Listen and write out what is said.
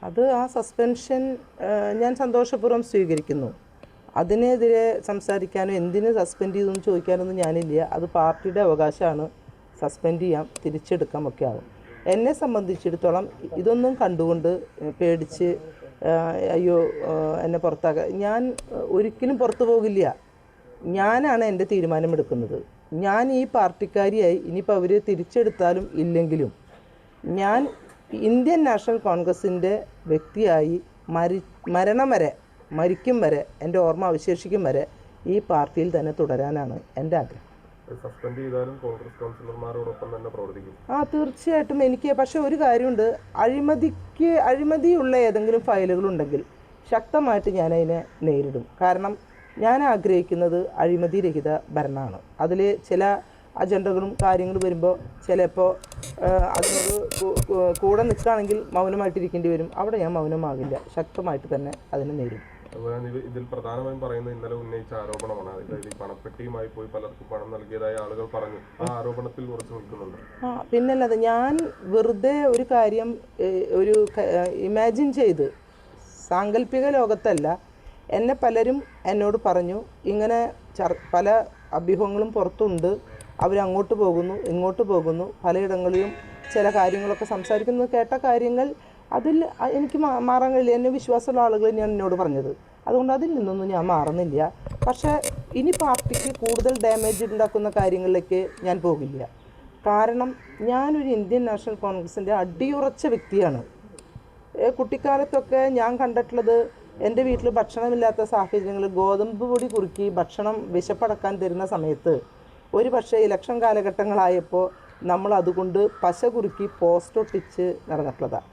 അത് ആ സസ്പെൻഷൻ ഞാൻ സന്തോഷപൂർവ്വം സ്വീകരിക്കുന്നു. അതിനെതിരെ സംസാരിക്കാനോ എന്തിന് സസ്പെൻഡ് ചെയ്തെന്ന് ചോദിക്കാനൊന്നും ഞാനില്ല. അത് പാർട്ടിയുടെ അവകാശമാണ്. സസ്പെൻഡ് ചെയ്യാം, തിരിച്ചെടുക്കാം, ഒക്കെ ആവും. എന്നെ സംബന്ധിച്ചിടത്തോളം ഇതൊന്നും കണ്ടുകൊണ്ട് പേടിച്ച് അയ്യോ എന്നെ പുറത്താക്കുക, ഞാൻ ഒരിക്കലും പുറത്തു പോകില്ല. ഞാനാണ് എൻ്റെ തീരുമാനമെടുക്കുന്നത്. ഞാൻ ഈ പാർട്ടിക്കാരിയായി ഇനിയിപ്പോൾ അവർ തിരിച്ചെടുത്താലും ഇല്ലെങ്കിലും ഞാൻ ഇന്ത്യൻ നാഷണൽ കോൺഗ്രസിൻ്റെ വ്യക്തിയായി മരണം വരെ, മരിക്കും വരെ, എൻ്റെ ഓർമ്മ അവശേഷിക്കും വരെ ഈ പാർട്ടിയിൽ തന്നെ തുടരാനാണ് എൻ്റെ ആഗ്രഹം. സസ്പെൻഡ് ചെയ്താലും കോൺഗ്രസ് കൗൺസിലർമാരോടൊപ്പം തന്നെ പ്രവർത്തിക്കും. തീർച്ചയായിട്ടും. എനിക്ക് പക്ഷേ ഒരു കാര്യമുണ്ട്, അഴിമതിയുള്ള ഏതെങ്കിലും ഫയലുകളുണ്ടെങ്കിൽ ശക്തമായിട്ട് ഞാനതിനെ നേരിടും. കാരണം ഞാൻ ആഗ്രഹിക്കുന്നത് അഴിമതിരഹിത ഭരണമാണ്. അതിൽ ചില അജണ്ടകളും കാര്യങ്ങളും വരുമ്പോൾ ചിലപ്പോൾ അതിനോട് കൂടെ നിൽക്കുകയാണെങ്കിൽ മൗനമായിട്ടിരിക്കേണ്ടി വരും. അവിടെ ഞാൻ മൗനമാകില്ല, ശക്തമായിട്ട് തന്നെ അതിനെ നേരിടും. ഇതിൽ പ്രധാനമായും പറയുന്നത് ഇന്നലെ ഉന്നയിച്ച ആരോപണമാണ്. അതായത് പണപ്പെട്ടിയുമായി പോയി പലർക്കും പണം നൽകിയതായ ആളുകൾ പറഞ്ഞു. ആ ആരോപണത്തിൽ ഉറച്ചു നിൽക്കുന്നുണ്ട്. പിന്നല്ലാതെ ഞാൻ വെറുതെ ഒരു കാര്യം ഒരു ഇമാജിൻ ചെയ്ത്, സാങ്കല്പിക ലോകത്തല്ല, എന്നെ പലരും എന്നോട് പറഞ്ഞു ഇങ്ങനെ പല അഭ്യൂഹങ്ങളും പുറത്തുണ്ട്, അവരങ്ങോട്ട് പോകുന്നു ഇങ്ങോട്ട് പോകുന്നു, പലയിടങ്ങളിലും ചില കാര്യങ്ങളൊക്കെ സംസാരിക്കുന്നത് കേട്ട കാര്യങ്ങൾ, അതിൽ എനിക്ക് മാറാൻ കഴിയില്ല. എന്നെ വിശ്വാസമുള്ള ആളുകൾ തന്നെയാണ് എന്നോട് പറഞ്ഞത്. അതുകൊണ്ട് അതിൽ നിന്നൊന്നും ഞാൻ മാറുന്നില്ല. പക്ഷേ ഇനി പാർട്ടിക്ക് കൂടുതൽ ഡാമേജ് ഉണ്ടാക്കുന്ന കാര്യങ്ങളിലേക്ക് ഞാൻ പോകില്ല. കാരണം ഞാനൊരു ഇന്ത്യൻ നാഷണൽ കോൺഗ്രസിൻ്റെ അടിയുറച്ച വ്യക്തിയാണ്. കുട്ടിക്കാലത്തൊക്കെ ഞാൻ കണ്ടിട്ടുള്ളത്, എൻ്റെ വീട്ടിൽ ഭക്ഷണമില്ലാത്ത സാഹചര്യങ്ങളിൽ ഗോതമ്പ് പൊടി കുറുക്കി ഭക്ഷണം വിശപ്പടക്കാൻ തരുന്ന സമയത്ത് ഒരു പക്ഷേ ഇലക്ഷൻ കാലഘട്ടങ്ങളായപ്പോൾ നമ്മൾ അതുകൊണ്ട് പശ കുറുക്കി പോസ്റ്റ് ഒട്ടിച്ച് നടന്നിട്ടുള്ളതാണ്.